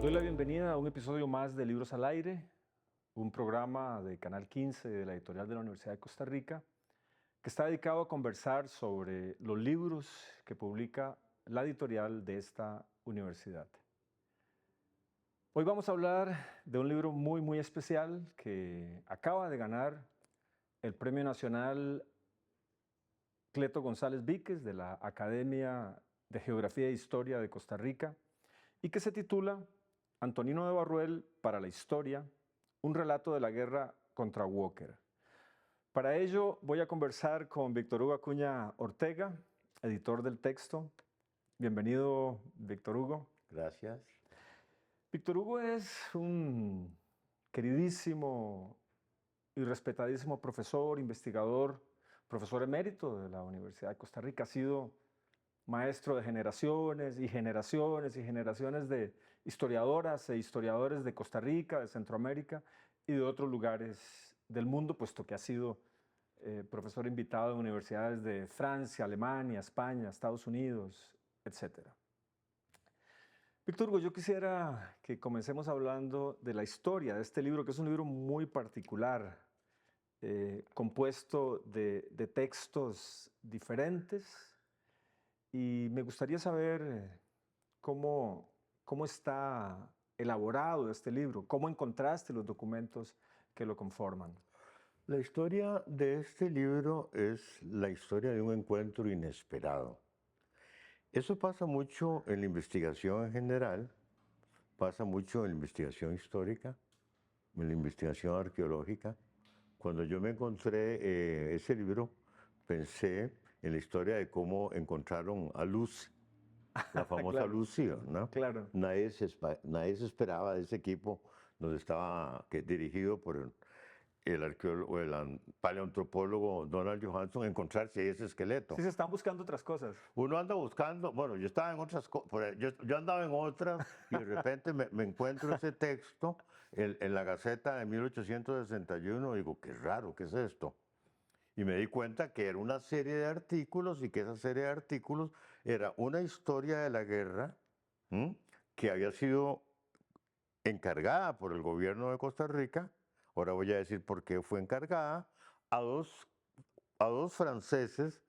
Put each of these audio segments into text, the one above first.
Les doy la bienvenida a un episodio más de Libros al Aire, un programa de Canal 15 de la editorial de la Universidad de Costa Rica, que está dedicado a conversar sobre los libros que publica la editorial de esta universidad. Hoy vamos a hablar de un libro muy especial que acaba de ganar el Premio Nacional Cleto González Víquez de la Academia de Geografía e Historia de Costa Rica y que se titula Antonino de Barruel para la Historia, un relato de la guerra contra Walker. Para ello voy a conversar con Víctor Hugo Acuña Ortega, editor del texto. Bienvenido, Víctor Hugo. Gracias. Víctor Hugo es un queridísimo y respetadísimo profesor, investigador, profesor emérito de la Universidad de Costa Rica. Ha sido maestro de generaciones y generaciones y generaciones de historiadoras e historiadores de Costa Rica, de Centroamérica y de otros lugares del mundo, puesto que ha sido profesor invitado en universidades de Francia, Alemania, España, Estados Unidos, etc. Víctor Hugo, yo quisiera que comencemos hablando de la historia de este libro, que es un libro muy particular, compuesto de textos diferentes, y me gustaría saber cómo está elaborado este libro, cómo encontraste los documentos que lo conforman. La historia de este libro es la historia de un encuentro inesperado. Eso pasa mucho en la investigación en general, pasa mucho en la investigación histórica, en la investigación arqueológica. Cuando yo me encontré ese libro, pensé en la historia de cómo encontraron a Lucy, la famosa Claro, Lucy, ¿no? claro. Nadie se esperaba de ese equipo donde estaba dirigido por el arqueólogo, paleoantropólogo Donald Johanson, encontrarse ese esqueleto. Sí, se están buscando otras cosas. Uno anda buscando, bueno, yo estaba en otras cosas, yo andaba en otras y de repente me encuentro ese texto en la Gaceta de 1861 y digo, qué raro, ¿qué es esto? Y me di cuenta que era una serie de artículos y que esa serie de artículos era una historia de la guerra, ¿m?, que había sido encargada por el gobierno de Costa Rica. Ahora voy a decir por qué fue encargada a dos franceses.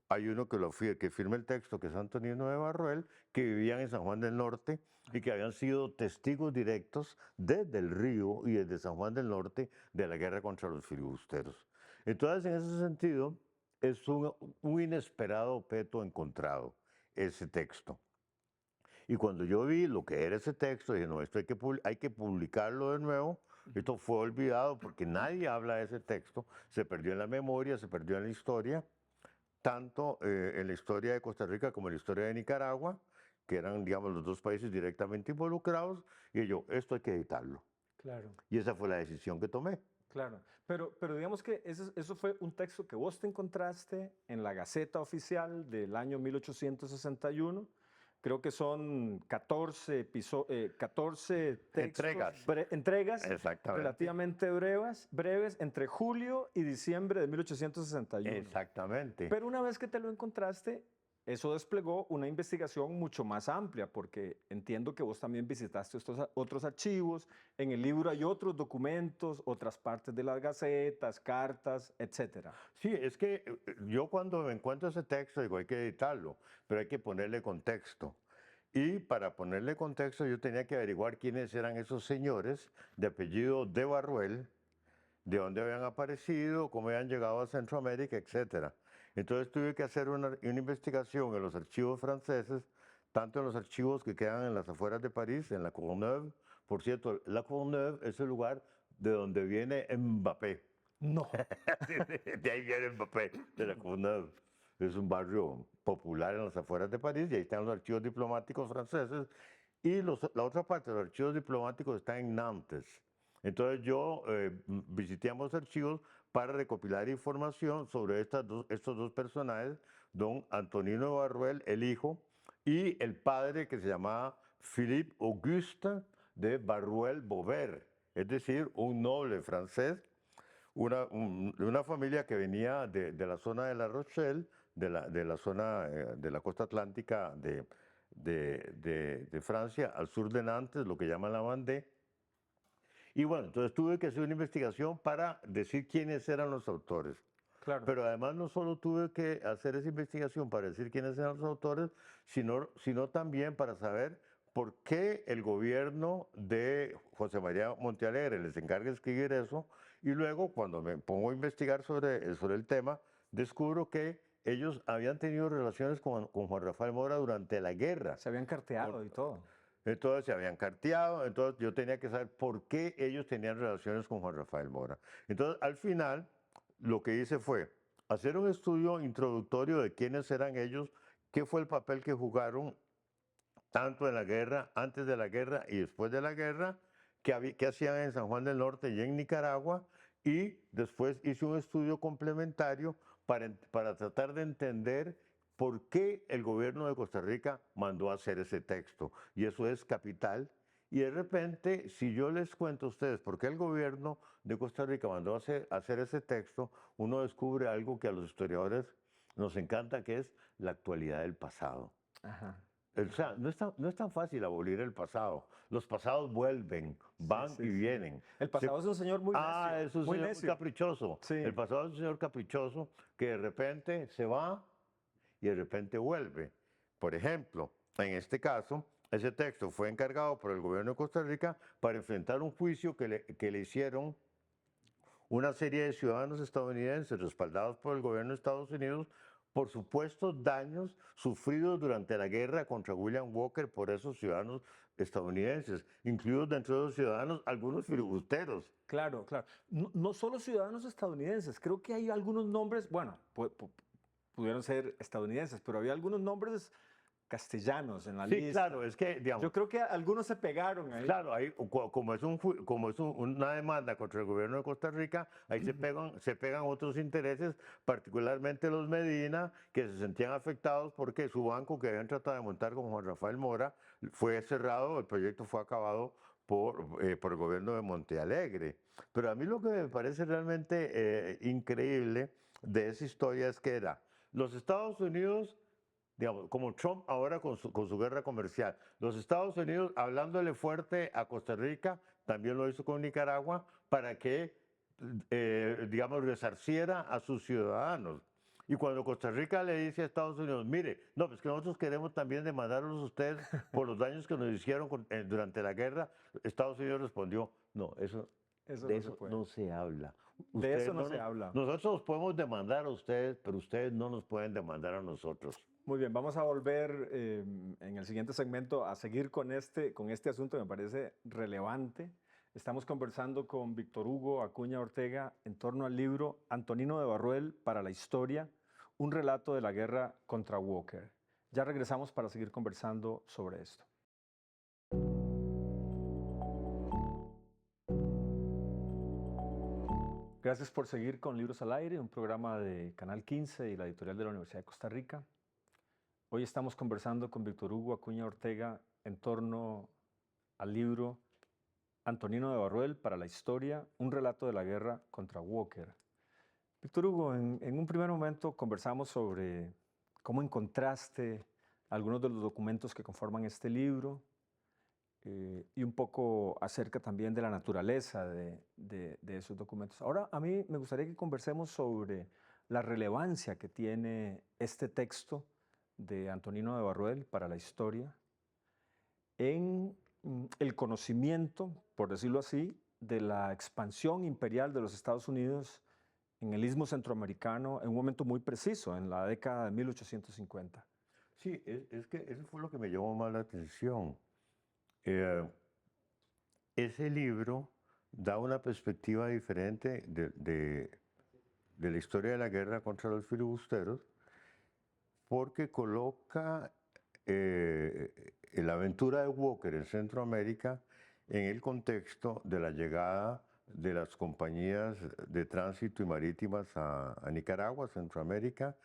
Hay uno que firma el texto, que es Antonino de Barruel, que vivían en San Juan del Norte y que habían sido testigos directos desde el río y desde San Juan del Norte de la guerra contra los filibusteros. Entonces, en ese sentido, es un inesperado objeto encontrado, ese texto. Y cuando yo vi lo que era ese texto, dije, no, esto hay que publicarlo de nuevo. Esto fue olvidado porque nadie habla de ese texto, se perdió en la memoria, se perdió en la historia, tanto en la historia de Costa Rica como en la historia de Nicaragua, que eran, digamos, los dos países directamente involucrados, y yo, esto hay que editarlo. Claro, Y esa fue la decisión que tomé. claro. Pero digamos que eso fue un texto que vos te encontraste en la Gaceta Oficial del año 1861. Creo que son 14 textos, Entregas. entregas Exactamente. relativamente breves entre julio y diciembre de 1861. Exactamente. Pero una vez que te lo encontraste, eso desplegó una investigación mucho más amplia, porque entiendo que vos también visitaste estos otros archivos. En el libro hay otros documentos, otras partes de las gacetas, cartas, etcétera. Sí, es que yo cuando me encuentro ese texto digo, hay que editarlo, pero hay que ponerle contexto. Y para ponerle contexto yo tenía que averiguar quiénes eran esos señores de apellido de Barruel, de dónde habían aparecido, cómo habían llegado a Centroamérica, etc. Entonces tuve que hacer una investigación en los archivos franceses, tanto en los archivos que quedan en las afueras de París, en La Courneuve. Por cierto, La Courneuve es el lugar de donde viene Mbappé. No. De ahí viene Mbappé, de La Courneuve. Es un barrio popular en las afueras de París y ahí están los archivos diplomáticos franceses. Y la otra parte de los archivos diplomáticos está en Nantes. Entonces yo visité ambos archivos para recopilar información sobre estos dos personajes, don Antonino de Barruel, el hijo, y el padre, que se llamaba Philippe Auguste de Barruel-Beauvert, es decir, un noble francés, de una familia que venía de la zona de La Rochelle, de la zona de la costa atlántica de Francia, al sur de Nantes, lo que llaman la Vendée. Y bueno, entonces tuve que hacer una investigación para decir quiénes eran los autores. Claro. Pero además no solo tuve que hacer esa investigación para decir quiénes eran los autores, sino también para saber por qué el gobierno de José María Montealegre les encarga de escribir eso. Y luego, cuando me pongo a investigar sobre el tema, descubro que ellos habían tenido relaciones con Juan Rafael Mora durante la guerra. Se habían carteado y todo. Entonces se habían carteado, entonces yo tenía que saber por qué ellos tenían relaciones con Juan Rafael Mora. Entonces, al final, lo que hice fue hacer un estudio introductorio de quiénes eran ellos, qué fue el papel que jugaron tanto en la guerra, antes de la guerra y después de la guerra, qué hacían en San Juan del Norte y en Nicaragua, y después hice un estudio complementario para tratar de entender por qué el gobierno de Costa Rica mandó a hacer ese texto. Y eso es capital. Y de repente, si yo les cuento a ustedes por qué el gobierno de Costa Rica mandó a hacer ese texto, uno descubre algo que a los historiadores nos encanta, que es la actualidad del pasado. Ajá. O sea, no es tan fácil abolir el pasado. Los pasados vuelven, van Sí, y sí. vienen. El pasado es un señor muy necio. Es un muy señor muy necio. caprichoso. Sí. El pasado es un señor caprichoso que de repente se va y de repente vuelve. Por ejemplo, en este caso, ese texto fue encargado por el gobierno de Costa Rica para enfrentar un juicio que le hicieron una serie de ciudadanos estadounidenses respaldados por el gobierno de Estados Unidos por supuestos daños sufridos durante la guerra contra William Walker por esos ciudadanos estadounidenses, incluidos dentro de los ciudadanos algunos filibusteros. Claro, claro. No, no solo ciudadanos estadounidenses, creo que hay algunos nombres, bueno, pudieron ser estadounidenses, pero había algunos nombres castellanos en la Sí, lista. claro, es que, digamos, Yo creo que algunos se pegaron ahí. claro, ahí, como es una demanda contra el gobierno de Costa Rica, ahí se pegan otros intereses, particularmente los Medina, que se sentían afectados porque su banco que habían tratado de montar con Juan Rafael Mora fue cerrado, el proyecto fue acabado por el gobierno de Montealegre. Pero a mí lo que me parece realmente increíble de esa historia es que era los Estados Unidos, digamos, como Trump ahora con su guerra comercial. Los Estados Unidos, hablándole fuerte a Costa Rica, también lo hizo con Nicaragua, para que, digamos, resarciera a sus ciudadanos. Y cuando Costa Rica le dice a Estados Unidos, mire, no, pues que nosotros queremos también demandarlos a ustedes por los daños que nos hicieron durante la guerra, Estados Unidos respondió, no, Eso de no se eso puede. no se habla. De eso Ustedes no se habla. Nosotros los podemos demandar a ustedes, pero ustedes no nos pueden demandar a nosotros. Muy bien, vamos a volver en el siguiente segmento a seguir con este asunto que me parece relevante. Estamos conversando con Víctor Hugo Acuña Ortega en torno al libro Antonino de Barruel para la historia, un relato de la guerra contra Walker. Ya regresamos para seguir conversando sobre esto. Gracias por seguir con Libros al Aire, un programa de Canal 15 y la editorial de la Universidad de Costa Rica. Hoy estamos conversando con Víctor Hugo Acuña Ortega en torno al libro Antonino de Barruel para la historia, un relato de la guerra contra Walker. Víctor Hugo, en un primer momento conversamos sobre cómo encontraste algunos de los documentos que conforman este libro y un poco acerca también de la naturaleza de esos documentos. Ahora a mí me gustaría que conversemos sobre la relevancia que tiene este texto de Antonino de Barruel para la historia en el conocimiento, por decirlo así, de la expansión imperial de los Estados Unidos en el istmo centroamericano en un momento muy preciso, en la década de 1850. Sí, es que eso fue lo que me llamó más la atención. Ese libro da una perspectiva diferente de la historia de la guerra contra los filibusteros, porque coloca la aventura de Walker en Centroamérica en el contexto de la llegada de las compañías de tránsito y marítimas a Nicaragua, Centroamérica,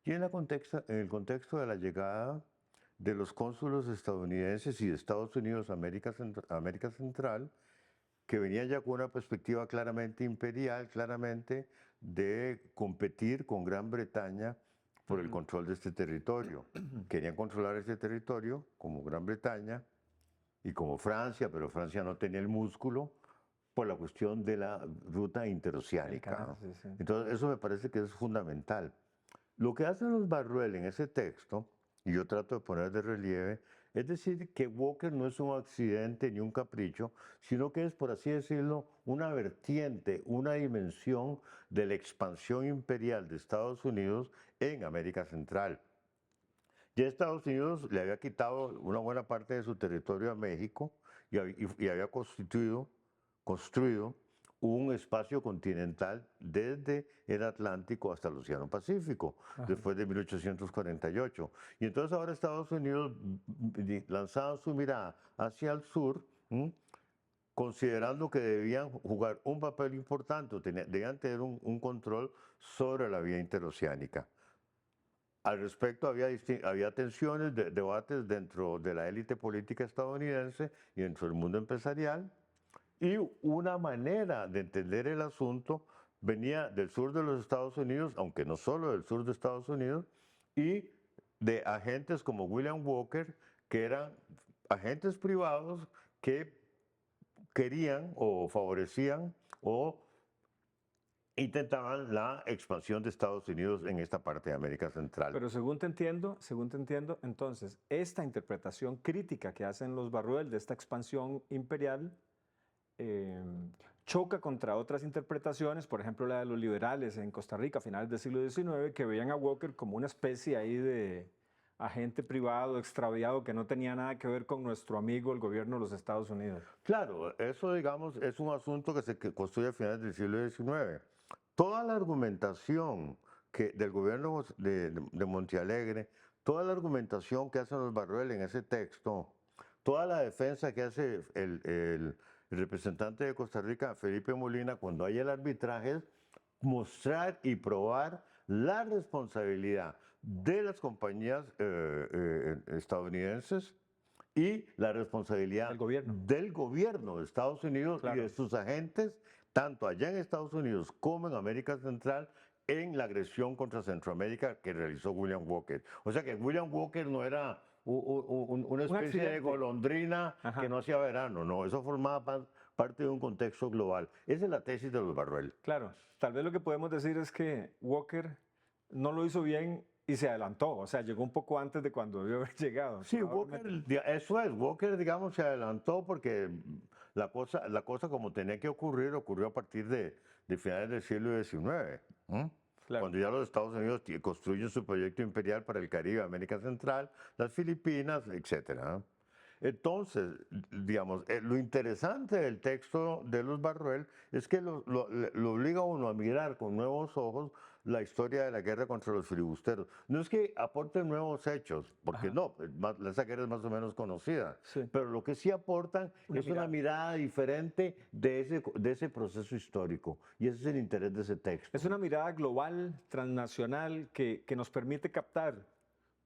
y en el contexto de la llegada de los cónsulos estadounidenses y de Estados Unidos a América Central, que venían ya con una perspectiva claramente imperial, claramente de competir con Gran Bretaña por el control de este territorio. Querían controlar este territorio como Gran Bretaña y como Francia, pero Francia no tenía el músculo por la cuestión de la ruta interoceánica, ¿no? Sí, sí. Entonces, eso me parece que es fundamental. Lo que hacen los Barruel en ese texto, y yo trato de poner de relieve, es decir, que Walker no es un accidente ni un capricho, sino que es, por así decirlo, una vertiente, una dimensión de la expansión imperial de Estados Unidos en América Central. Ya Estados Unidos le había quitado una buena parte de su territorio a México y había construido un espacio continental desde el Atlántico hasta el Océano Pacífico, después de 1848. Y entonces ahora Estados Unidos lanzaba su mirada hacia el sur, considerando que debían jugar un papel importante, debían tener un control sobre la vía interoceánica. Al respecto, había tensiones, debates dentro de la élite política estadounidense y dentro del mundo empresarial. Y una manera de entender el asunto venía del sur de los Estados Unidos, aunque no solo del sur de Estados Unidos, y de agentes como William Walker, que eran agentes privados que querían o favorecían o intentaban la expansión de Estados Unidos en esta parte de América Central. Pero según te entiendo, entonces, esta interpretación crítica que hacen los Barruel de esta expansión imperial choca contra otras interpretaciones, por ejemplo la de los liberales en Costa Rica a finales del siglo XIX, que veían a Walker como una especie ahí de agente privado, extraviado, que no tenía nada que ver con nuestro amigo, el gobierno de los Estados Unidos. Claro, eso digamos es un asunto que se construye a finales del siglo XIX. Toda la argumentación del gobierno de Montealegre, toda la argumentación que hacen los Barruel en ese texto, toda la defensa que hace el representante de Costa Rica, Felipe Molina, cuando hay el arbitraje, es mostrar y probar la responsabilidad de las compañías estadounidenses y la responsabilidad del gobierno de Estados Unidos y de sus agentes, tanto allá en Estados Unidos como en América Central, en la agresión contra Centroamérica que realizó William Walker. O sea que William Walker no era una especie de golondrina que no hacía verano, no, eso formaba parte de un contexto global. Esa es la tesis de los Barruel. Claro, tal vez lo que podemos decir es que Walker no lo hizo bien y se adelantó, o sea, llegó un poco antes de cuando debió haber llegado. Sí, Walker, eso es, Walker, digamos, se adelantó porque la cosa como tenía que ocurrir, ocurrió a partir de finales del siglo XIX, claro. Cuando ya los Estados Unidos construyen su proyecto imperial para el Caribe, América Central, las Filipinas, etc. Entonces, digamos, lo interesante del texto de los Barruel es que lo obliga a uno a mirar con nuevos ojos la historia de la guerra contra los filibusteros. No es que aporten nuevos hechos, porque no, esa guerra es más o menos conocida, pero lo que sí aportan es una mirada diferente de ese proceso histórico, y ese es el interés de ese texto. Es una mirada global, transnacional, que nos permite captar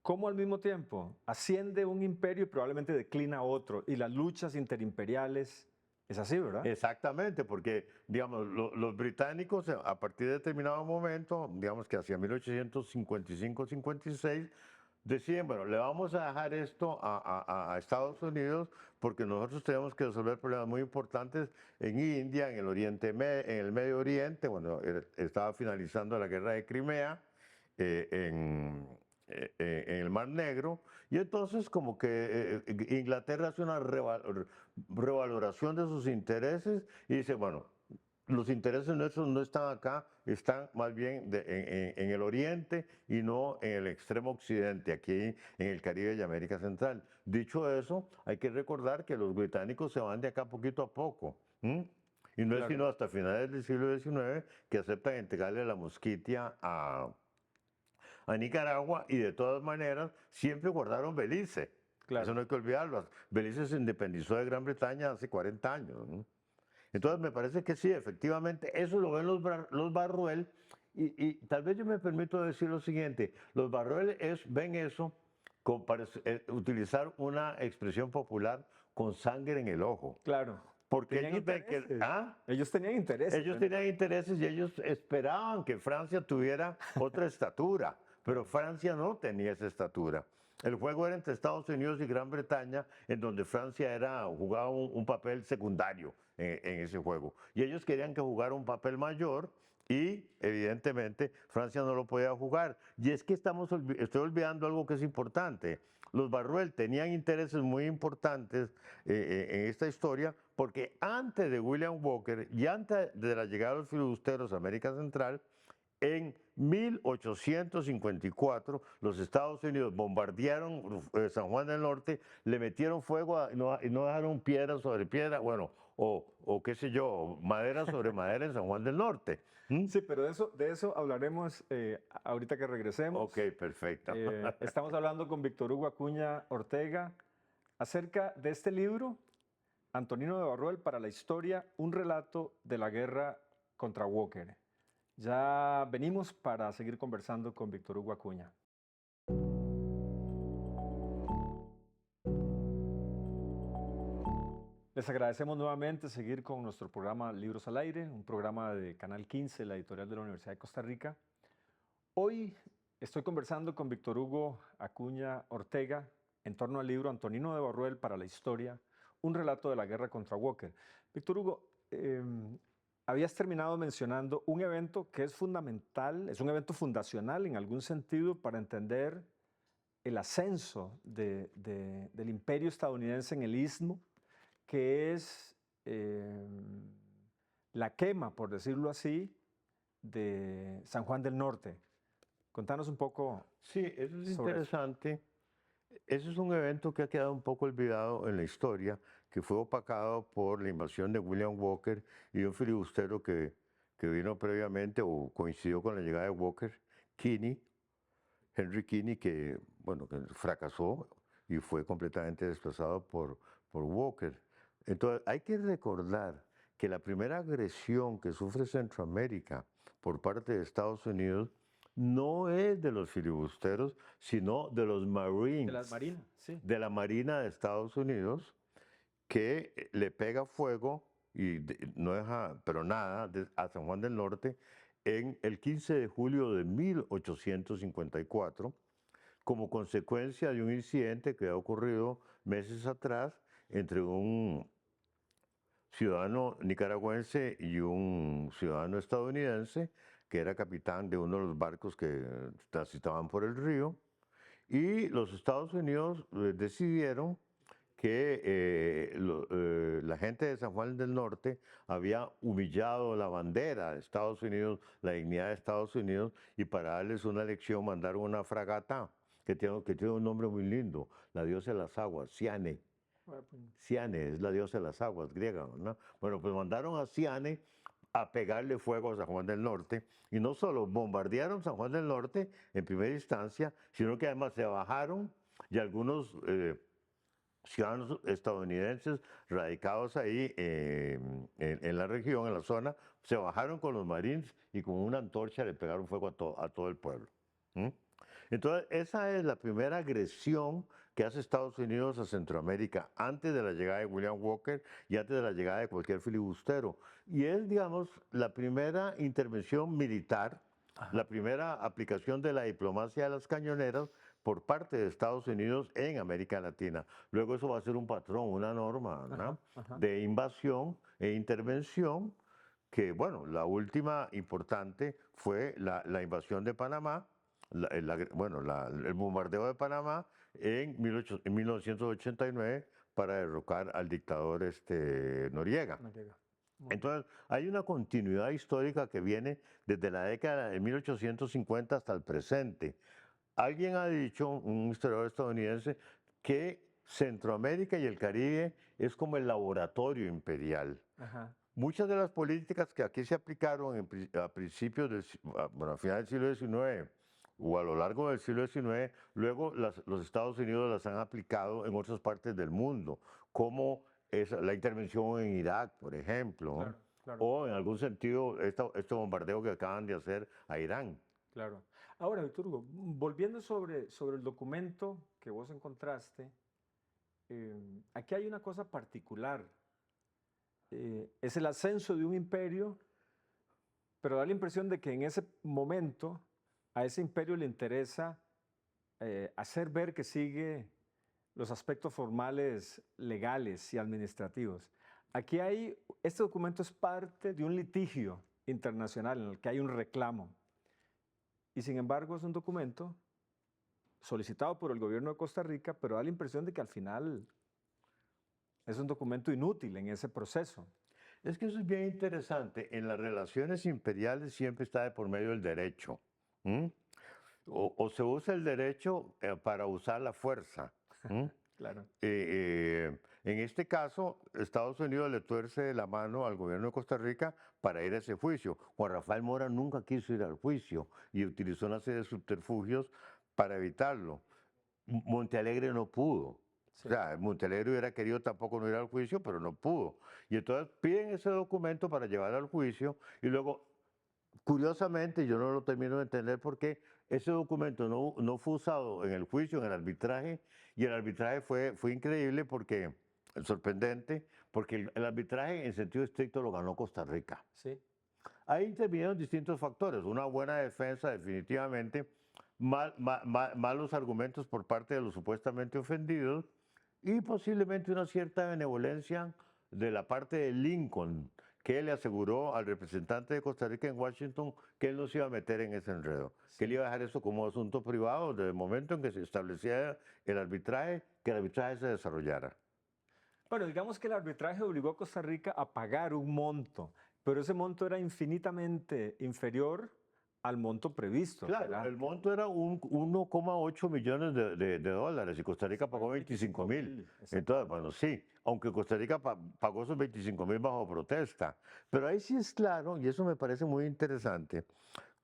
cómo al mismo tiempo asciende un imperio y probablemente declina otro, y las luchas interimperiales. Es así, ¿verdad? Exactamente, porque, digamos, los británicos a partir de determinado momento, digamos que hacia 1855-56, deciden, bueno, le vamos a dejar esto a Estados Unidos porque nosotros tenemos que resolver problemas muy importantes en India, en el en el Medio Oriente, bueno, estaba finalizando la guerra de Crimea, en el Mar Negro, y entonces como que Inglaterra hace una revaloración de sus intereses y dice, bueno, los intereses nuestros no están acá, están más bien en el oriente y no en el extremo occidente, aquí en el Caribe y América Central. Dicho eso, hay que recordar que los británicos se van de acá poquito a poco. Y no es sino hasta finales del siglo XIX que aceptan entregarle la Mosquitia a Nicaragua, y de todas maneras siempre guardaron Belice. Claro. Eso no hay que olvidarlo. Belice se independizó de Gran Bretaña hace 40 años. Entonces me parece que sí, efectivamente, eso lo ven los Barruel, y tal vez yo me permito decir lo siguiente, los Barruel ven eso como para utilizar una expresión popular, con sangre en el ojo. Claro. Porque ellos ven que, ellos tenían intereses. Ellos tenían intereses y ellos esperaban que Francia tuviera otra estatura. pero Francia no tenía esa estatura. El juego era entre Estados Unidos y Gran Bretaña, en donde Francia jugaba un papel secundario en ese juego. Y ellos querían que jugara un papel mayor y evidentemente Francia no lo podía jugar. Y es que estoy olvidando algo que es importante. Los Barruel tenían intereses muy importantes en esta historia porque antes de William Walker y antes de la llegada de los filibusteros a América Central, en 1854, los Estados Unidos bombardearon San Juan del Norte, le metieron fuego y no dejaron piedra sobre piedra, bueno, o qué sé yo, madera sobre madera en San Juan del Norte. ¿Mm? Sí, pero de eso hablaremos ahorita que regresemos. Ok, perfecto. Estamos hablando con Víctor Hugo Acuña Ortega acerca de este libro, Antonino de Barruel para la historia, un relato de la guerra contra Walker. Ya venimos para seguir conversando con Víctor Hugo Acuña. Les agradecemos nuevamente seguir con nuestro programa Libros al Aire, un programa de Canal 15, la editorial de la Universidad de Costa Rica. Hoy estoy conversando con Víctor Hugo Acuña Ortega en torno al libro Antonino de Barruel para la historia, un relato de la guerra contra Walker. Víctor Hugo, habías terminado mencionando un evento que es fundamental, es un evento fundacional en algún sentido para entender el ascenso del imperio estadounidense en el Istmo, que es la quema, por decirlo así, de San Juan del Norte. Contanos un poco. Sí, eso es sobre interesante. Ese es un evento que ha quedado un poco olvidado en la historia, que fue opacado por la invasión de William Walker y un filibustero que vino previamente o coincidió con la llegada de Walker, Kinney, Henry Kinney, que, bueno, que fracasó y fue completamente desplazado por Walker. Entonces, hay que recordar que la primera agresión que sufre Centroamérica por parte de Estados Unidos no es de los filibusteros, sino de los Marines. de las marinas, sí. De la Marina de Estados Unidos, que le pega fuego y no deja, pero nada, a San Juan del Norte en el 15 de julio de 1854, como consecuencia de un incidente que ha ocurrido meses atrás entre un ciudadano nicaragüense y un ciudadano estadounidense, que era capitán de uno de los barcos que transitaban por el río, y los Estados Unidos decidieron que la gente de San Juan del Norte había humillado la bandera de Estados Unidos, la dignidad de Estados Unidos, y para darles una lección mandaron una fragata que tiene un nombre muy lindo, la diosa de las aguas, Ciane. Ciane es la diosa de las aguas griega, ¿no? Bueno, pues mandaron a Ciane a pegarle fuego a San Juan del Norte, y no solo bombardearon San Juan del Norte en primera instancia, sino que además se bajaron y algunos ciudadanos estadounidenses radicados ahí en la región, en la zona, se bajaron con los Marines y con una antorcha le pegaron fuego a todo el pueblo. ¿Mm? Entonces, esa es la primera agresión que hace Estados Unidos a Centroamérica antes de la llegada de William Walker y antes de la llegada de cualquier filibustero. Y es, digamos, la primera intervención militar, la primera aplicación de la diplomacia de las cañoneras por parte de Estados Unidos en América Latina. Luego eso va a ser un patrón, una norma, ¿no? De invasión e intervención, que, bueno, la última importante fue la invasión de Panamá, el bombardeo de Panamá en 1989 para derrocar al dictador Noriega. Entonces, hay una continuidad histórica que viene desde la década de 1850 hasta el presente. Alguien ha dicho, un historiador estadounidense, que Centroamérica y el Caribe es como el laboratorio imperial. Ajá. Muchas de las políticas que aquí se aplicaron a principios a finales del siglo XIX o a lo largo del siglo XIX, luego los Estados Unidos las han aplicado en otras partes del mundo, como la intervención en Irak, por ejemplo, Claro, claro. o en algún sentido este bombardeo que acaban de hacer a Irán. Claro. Ahora, Víctor Hugo, volviendo sobre el documento que vos encontraste, aquí hay una cosa particular. Es el ascenso de un imperio, pero da la impresión de que en ese momento a ese imperio le interesa hacer ver que sigue los aspectos formales, legales y administrativos. Aquí este documento es parte de un litigio internacional en el que hay un reclamo. Y sin embargo es un documento solicitado por el gobierno de Costa Rica, pero da la impresión de que al final es un documento inútil en ese proceso. Es que eso es bien interesante. En las relaciones imperiales siempre está de por medio el derecho. O se usa el derecho para usar la fuerza. Claro. En este caso, Estados Unidos le tuerce la mano al gobierno de Costa Rica para ir a ese juicio. Juan Rafael Mora nunca quiso ir al juicio y utilizó una serie de subterfugios para evitarlo. Montealegre no pudo. Sí. O sea, Montealegre hubiera querido tampoco no ir al juicio, pero no pudo. Y entonces piden ese documento para llevar al juicio y luego, curiosamente, yo no lo termino de entender por qué ese documento no fue usado en el juicio, en el arbitraje, y el arbitraje fue increíble porque, sorprendente, porque el arbitraje en sentido estricto lo ganó Costa Rica. Sí. Ahí intervinieron distintos factores, una buena defensa definitivamente, malos argumentos por parte de los supuestamente ofendidos y posiblemente una cierta benevolencia de la parte de Lincoln, que le aseguró al representante de Costa Rica en Washington que él no se iba a meter en ese enredo, que él iba a dejar eso como asunto privado desde el momento en que se establecía el arbitraje, que el arbitraje se desarrollara. Bueno, digamos que el arbitraje obligó a Costa Rica a pagar un monto, pero ese monto era infinitamente inferior al monto previsto. Claro, ¿verdad? el monto era 1,8 millones de dólares y Costa Rica pagó 25,000. Entonces, bueno, sí, aunque Costa Rica pagó esos 25,000 bajo protesta. Pero ahí sí es claro, y eso me parece muy interesante,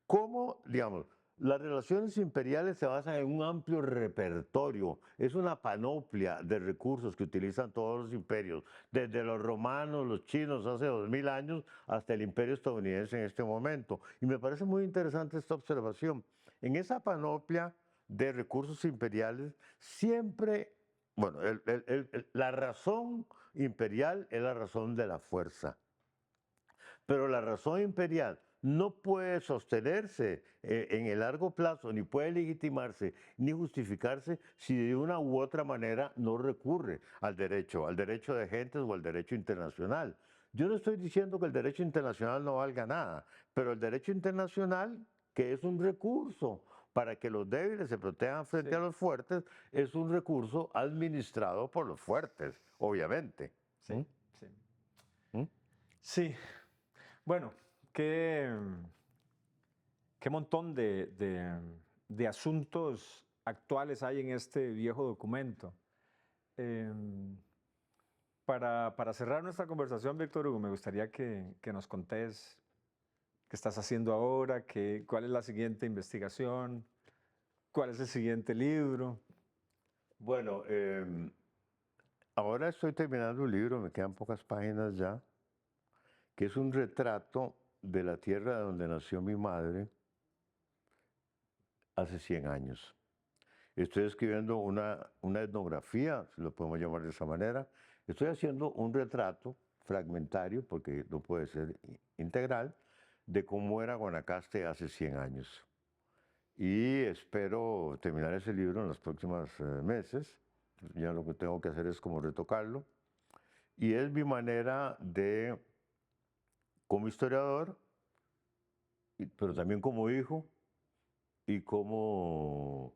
cómo, digamos, las relaciones imperiales se basan en un amplio repertorio, es una panoplia de recursos que utilizan todos los imperios, desde los romanos, los chinos hace 2000 años, hasta el imperio estadounidense en este momento. Y me parece muy interesante esta observación. En esa panoplia de recursos imperiales, siempre, bueno, la razón imperial es la razón de la fuerza, pero la razón imperial no puede sostenerse en el largo plazo, ni puede legitimarse, ni justificarse si de una u otra manera no recurre al derecho de gentes o al derecho internacional. Yo no estoy diciendo que el derecho internacional no valga nada, pero el derecho internacional, que es un recurso para que los débiles se protejan frente a los fuertes, es un recurso administrado por los fuertes, obviamente. Sí, sí. Sí. Bueno, qué montón de asuntos actuales hay en este viejo documento. Para cerrar nuestra conversación, Víctor Hugo, me gustaría que nos contés qué estás haciendo ahora, cuál es la siguiente investigación, cuál es el siguiente libro. Bueno, ahora estoy terminando un libro, me quedan pocas páginas ya, que es un retrato de la tierra donde nació mi madre hace 100 años. Estoy escribiendo una etnografía, si lo podemos llamar de esa manera. Estoy haciendo un retrato fragmentario, porque no puede ser integral, de cómo era Guanacaste hace 100 años. Y espero terminar ese libro en los próximos meses. Ya lo que tengo que hacer es como retocarlo. Y es mi manera de, como historiador, pero también como hijo y como,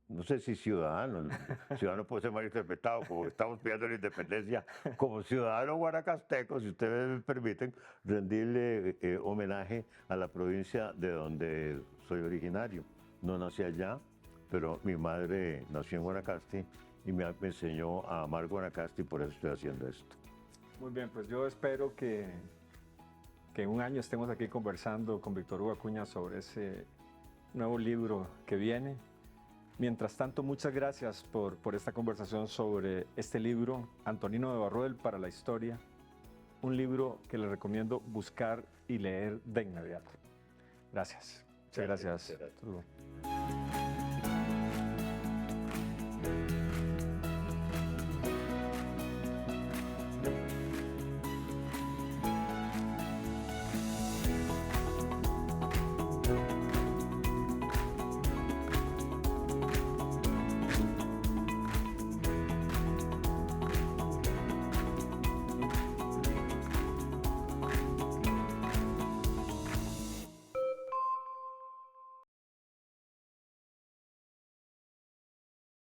no sé si ciudadano, ciudadano puede ser mal interpretado, como estamos pidiendo la independencia, como ciudadano guanacasteco, si ustedes me permiten, rendirle homenaje a la provincia de donde soy originario. No nací allá, pero mi madre nació en Guanacaste y me enseñó a amar Guanacaste y por eso estoy haciendo esto. Muy bien, pues yo espero que en un año estemos aquí conversando con Víctor Hugo Acuña sobre ese nuevo libro que viene. Mientras tanto, muchas gracias por esta conversación sobre este libro, Antonino de Barruel para la historia, un libro que les recomiendo buscar y leer de inmediato. Gracias. Muchas gracias. Gracias.